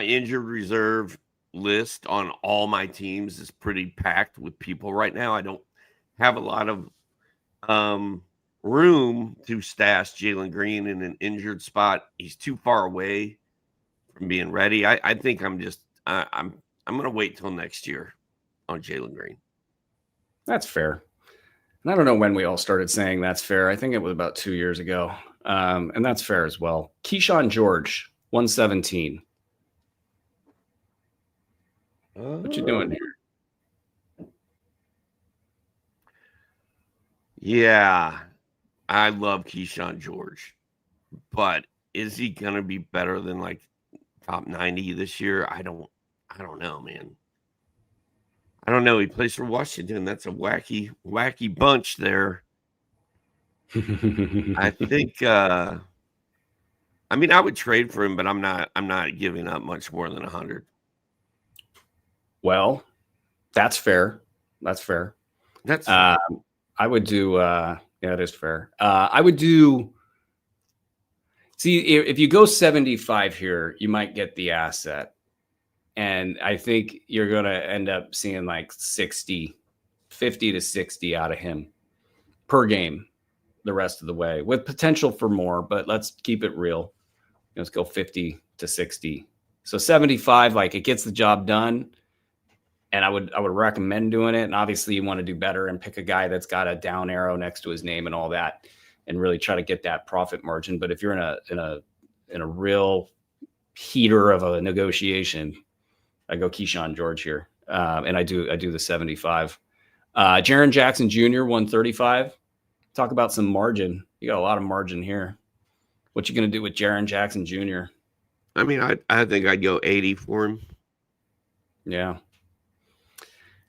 injured reserve list on all my teams is pretty packed with people right now. I don't have a lot of room to stash Jalen Green in an injured spot. He's too far away from being ready. I think I'm going to wait till next year on Jalen Green. That's fair. And I don't know when we all started saying that's fair. I think it was about 2 years ago. And that's fair as well. Keyshawn George, 117. What you doing here? Yeah, I love Keyshawn George, but is he going to be better than like top 90 this year? I don't know, man. I don't know. He plays for Washington. That's a wacky bunch there. I think I would trade for him, but I'm not giving up much more than 100. Well, that's fair. That's fair. That's I would do it is fair. I would do if you go 75 here, you might get the asset. And I think you're going to end up seeing like 50 to 60 out of him per game the rest of the way, with potential for more, but let's keep it real. Let's go 50 to 60. So 75, like, it gets the job done. And I would recommend doing it. And obviously you want to do better and pick a guy that's got a down arrow next to his name and all that, and really try to get that profit margin. But if you're in a real heater of a negotiation, I go Keyshawn George here. And I do the 75. Jaren Jackson Jr., 135. Talk about some margin. You got a lot of margin here. What you going to do with Jaren Jackson Jr.? I mean, I think I'd go 80 for him. Yeah.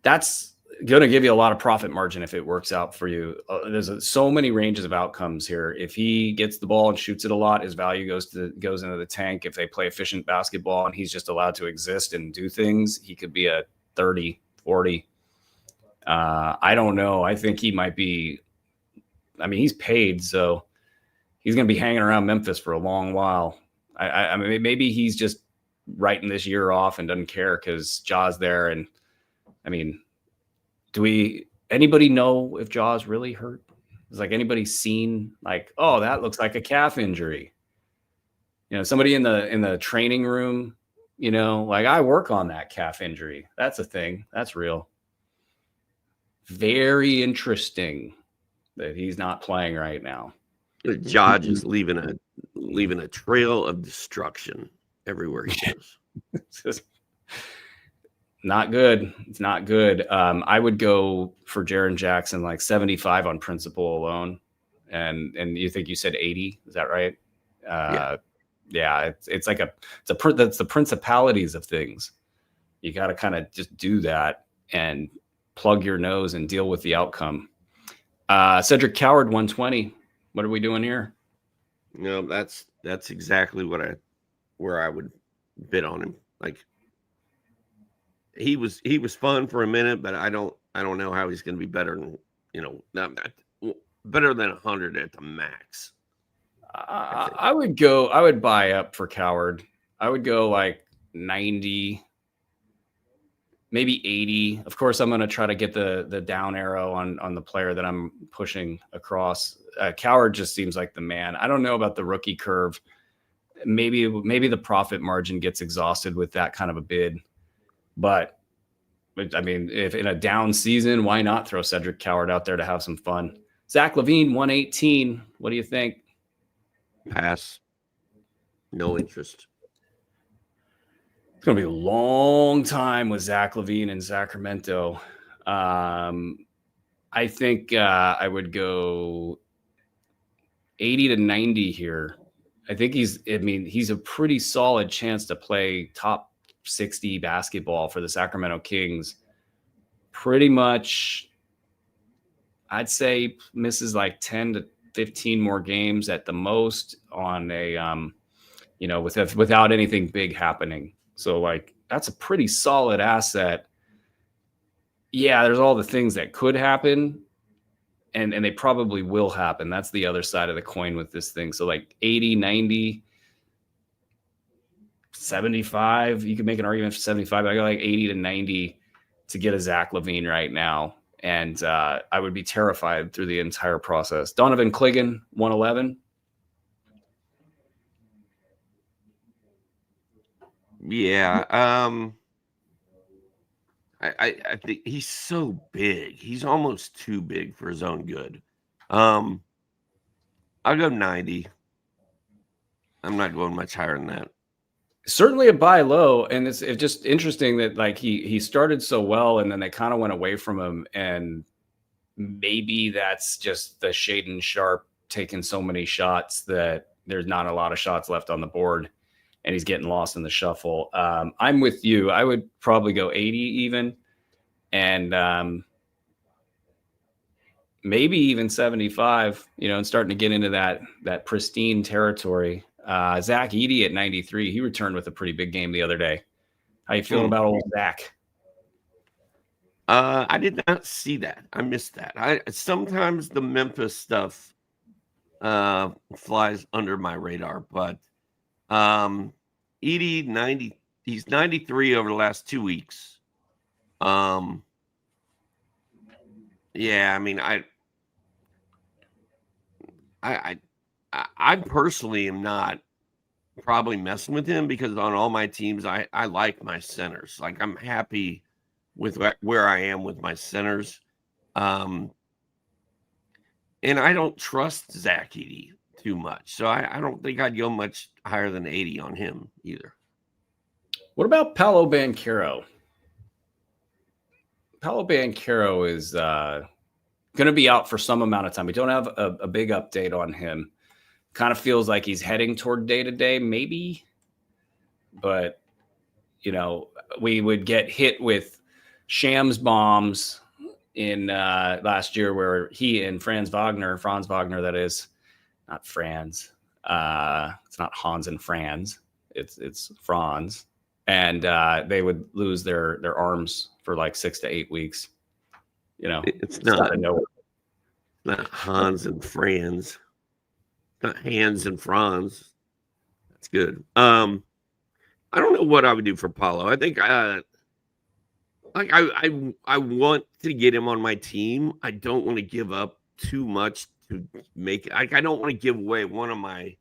That's going to give you a lot of profit margin if it works out for you. There's so many ranges of outcomes here. If he gets the ball and shoots it a lot, his value goes into the tank. If they play efficient basketball and he's just allowed to exist and do things, he could be a 30, 40. I don't know. I think he might be. I mean, he's paid, so he's going to be hanging around Memphis for a long while. I mean, maybe he's just writing this year off and doesn't care because Ja's there. And I mean, anybody know if Ja's really hurt? Has like anybody seen like, oh, that looks like a calf injury? Somebody in the training room, like I work on that calf injury. That's a thing. That's real. Very interesting that he's not playing right now. Judge is leaving a trail of destruction everywhere he goes. It's just not good. It's not good. I would go for Jaren Jackson like 75 on principle alone, and you think you said 80? Is that right? Yeah. It's that's the principalities of things. You got to kind of just do that and plug your nose and deal with the outcome. Cedric Coward 120. What are we doing here? No, that's exactly where I would bid on him. Like he was fun for a minute, but I don't know how he's going to be better than better than 100 at the max. I would buy up for Coward. I would go like 90, maybe 80. Of course, I'm going to try to get the down arrow on the player that I'm pushing across. Coward just seems like the man. I don't know about the rookie curve. Maybe the profit margin gets exhausted with that kind of a bid. But I mean, if in a down season, why not throw Cedric Coward out there to have some fun? Zach LaVine 118. What do you think? Pass. No interest. It's going to be a long time with Zach LaVine in Sacramento. I think I would go 80 to 90 here. I think he's a pretty solid chance to play top 60 basketball for the Sacramento Kings. Pretty much, I'd say misses like 10 to 15 more games at the most on a, without anything big happening. So like, that's a pretty solid asset. Yeah, there's all the things that could happen, and they probably will happen. That's the other side of the coin with this thing. So like 80, 90, 75, you could make an argument for 75. I got like 80 to 90 to get a Zach LaVine right now. And I would be terrified through the entire process. Donovan Cliggan, 111. Yeah. I think he's so big. He's almost too big for his own good. I'll go 90. I'm not going much higher than that. Certainly a buy low, and it's just interesting that like he started so well, and then they kind of went away from him, and maybe that's just the Shaedon Sharpe taking so many shots that there's not a lot of shots left on the board, and he's getting lost in the shuffle. I'm with you. I would probably go 80 even, and maybe even 75. And starting to get into that pristine territory. Zach Edey at 93. He returned with a pretty big game the other day. How you feeling about old Zach? I did not see that. I missed that. Sometimes the Memphis stuff flies under my radar, but Edey 90. He's 93 over the last 2 weeks. Yeah, I mean, I personally am not probably messing with him because on all my teams, I like my centers. Like I'm happy with where I am with my centers. And I don't trust Zach Edey too much. So I don't think I'd go much higher than 80 on him either. What about Paolo Banchero? Paolo Banchero is going to be out for some amount of time. We don't have a big update on him. Kind of feels like he's heading toward day-to-day, maybe. But, we would get hit with Shams bombs in last year where he and Franz Wagner, that is, not Franz. It's not Hans and Franz. It's Franz. And they would lose their arms for like 6 to 8 weeks. It's not Hans and Franz. Not Hans and Franz. That's good. I don't know what I would do for Paulo. I think I want to get him on my team. I don't want to give up too much to make I don't want to give away one of my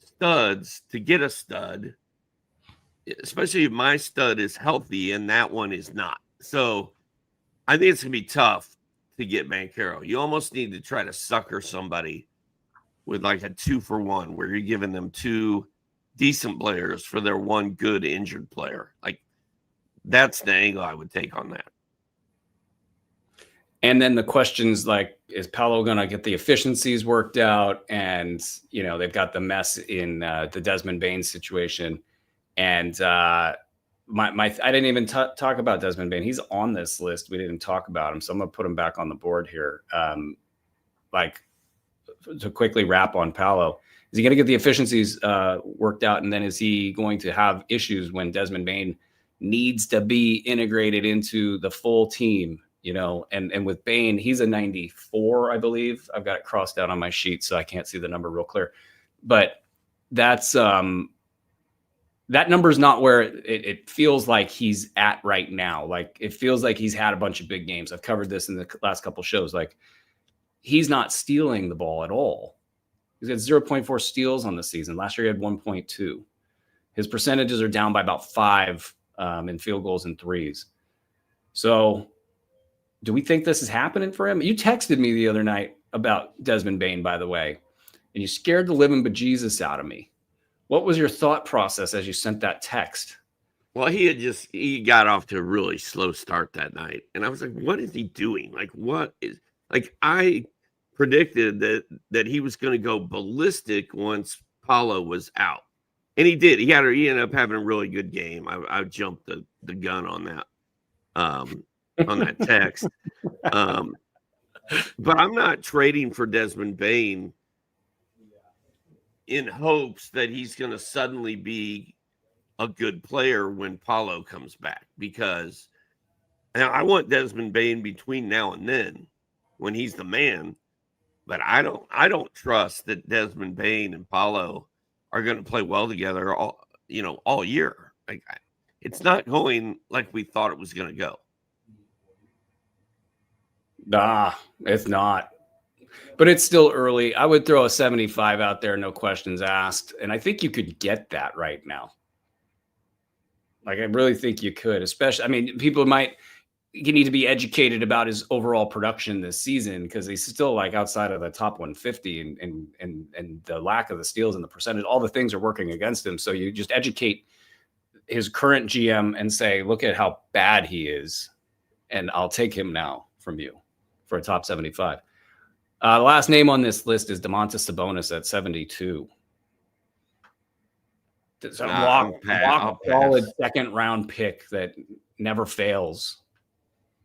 studs to get a stud, especially if my stud is healthy and that one is not. So I think it's going to be tough to get Banchero. You almost need to try to sucker somebody with like a 2-for-1 where you're giving them 2 decent players for their 1 good injured player. Like, that's the angle I would take on that. And then the questions like, is Paolo going to get the efficiencies worked out? And, they've got the mess in the Desmond Bain situation. And I didn't even talk about Desmond Bain. He's on this list. We didn't talk about him. So I'm going to put him back on the board here. To quickly wrap on Paolo, is he going to get the efficiencies worked out? And then is he going to have issues when Desmond Bain needs to be integrated into the full team? And with Bain, he's a 94, I believe. I've got it crossed out on my sheet, so I can't see the number real clear. But that's that number's not where it feels like he's at right now. Like, it feels like he's had a bunch of big games. I've covered this in the last couple shows. Like, he's not stealing the ball at all. He's got 0.4 steals on the season. Last year he had 1.2. His percentages are down by about 5 in field goals and threes. So do we think this is happening for him? You texted me the other night about Desmond Bain, by the way, and you scared the living bejesus out of me. What was your thought process as you sent that text? Well, he got off to a really slow start that night. And I was like, what is he doing? I predicted that he was going to go ballistic once Paolo was out. And he did. He ended up having a really good game. I jumped the gun on that. On that text. But I'm not trading for Desmond Bain in hopes that he's going to suddenly be a good player when Paolo comes back, because I want Desmond Bain between now and then when he's the man, but I don't trust that Desmond Bain and Paolo are going to play well together all year. Like, it's not going like we thought it was going to go. Nah, it's not. But it's still early. I would throw a 75 out there, no questions asked. And I think you could get that right now. Like, I really think you could, especially, people you need to be educated about his overall production this season, because he's still like outside of the top 150 and the lack of the steals and the percentage, all the things are working against him. So you just educate his current GM and say, look at how bad he is, and I'll take him now from you for a top 75. The last name on this list is Domantas Sabonis at 72. It's a solid second round pick that never fails.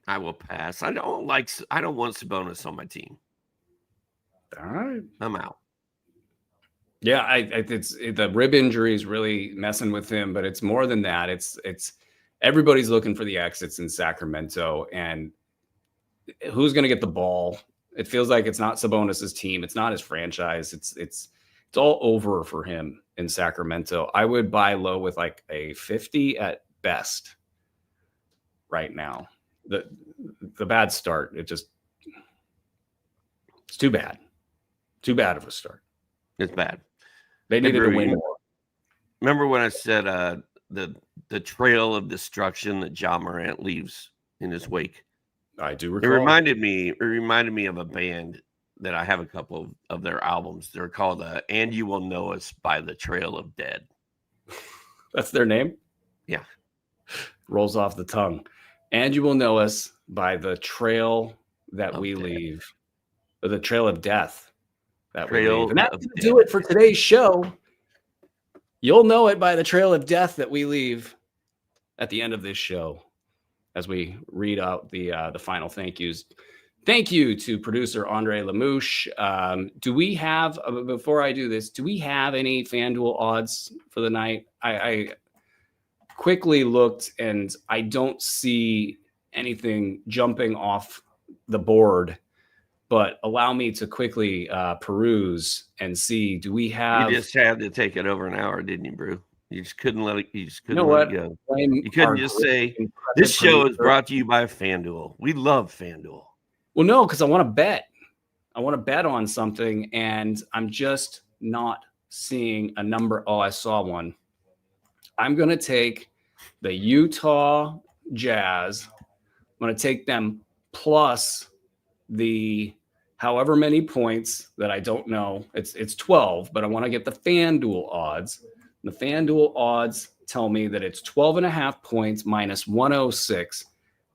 I will pass. I don't want Sabonis on my team. All right, I'm out. Yeah, it's the rib injury is really messing with him, but it's more than that. It's everybody's looking for the exits in Sacramento, and who's going to get the ball? It feels like it's not Sabonis's team. It's not his franchise. It's all over for him in Sacramento. I would buy low with like a 50 at best right now. The bad start, it's too bad. Too bad of a start. It's bad. They needed to win more. Remember when I said the trail of destruction that Ja Morant leaves in his wake? I do recall. It reminded me of a band that I have a couple of their albums. They're called And You Will Know Us by the Trail of Dead. That's their name? Yeah. Rolls off the tongue. And You Will Know Us by the trail that we leave. Or the trail of death that we leave. And that's going to do it for today's show. You'll know it by the trail of death that we leave at the end of this show, as we read out the final thank yous. Thank you to producer Andre Lamouche. Do we have, before I do this, do we have any FanDuel odds for the night? I quickly looked and I don't see anything jumping off the board, but allow me to quickly peruse and see, do we have... You just had to take it over an hour, didn't you, Brew? You just couldn't let it, let it go. You couldn't just say, this show is brought to you by FanDuel. We love FanDuel. Well, no, because I want to bet. I want to bet on something, and I'm just not seeing a number. Oh, I saw one. I'm going to take the Utah Jazz. I'm going to take them plus the however many points that I don't know. It's 12, but I want to get the FanDuel odds. The FanDuel odds tell me that it's 12.5 points minus 106.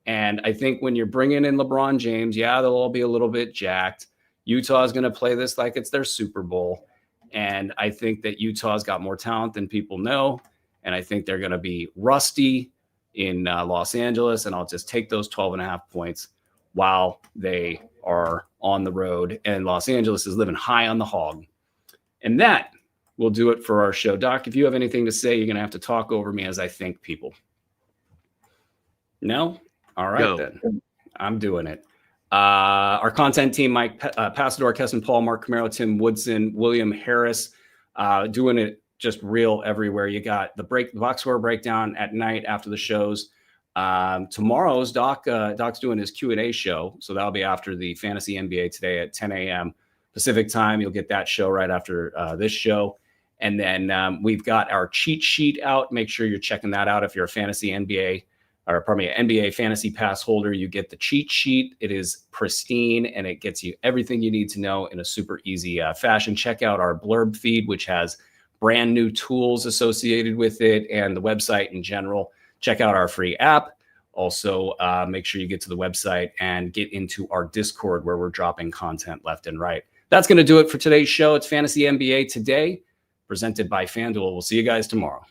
And I think when you're bringing in LeBron James, yeah, they'll all be a little bit jacked. Utah is going to play this like it's their Super Bowl. And I think that Utah's got more talent than people know. And I think they're going to be rusty in Los Angeles. And I'll just take those 12.5 points while they are on the road. And Los Angeles is living high on the hog. And that will do it for our show. Doc, if you have anything to say, you're going to have to talk over me as I thank people. No? All right, then. I'm doing it. Our content team, Mike Passador, Kesson Paul, Mark Camaro, Tim Woodson, William Harris, doing it just real everywhere. You got the box score breakdown at night after the shows. Tomorrow's Doc's doing his Q&A show. So that'll be after the Fantasy NBA today at 10 a.m. Pacific time. You'll get that show right after this show. And then we've got our cheat sheet out. Make sure you're checking that out. If you're a fantasy NBA or pardon me, NBA Fantasy Pass holder, you get the cheat sheet. It is pristine and it gets you everything you need to know in a super easy fashion. Check out our blurb feed, which has brand new tools associated with it and the website in general. Check out our free app. Also, make sure you get to the website and get into our Discord where we're dropping content left and right. That's going to do it for today's show. It's Fantasy NBA Today, presented by FanDuel. We'll see you guys tomorrow.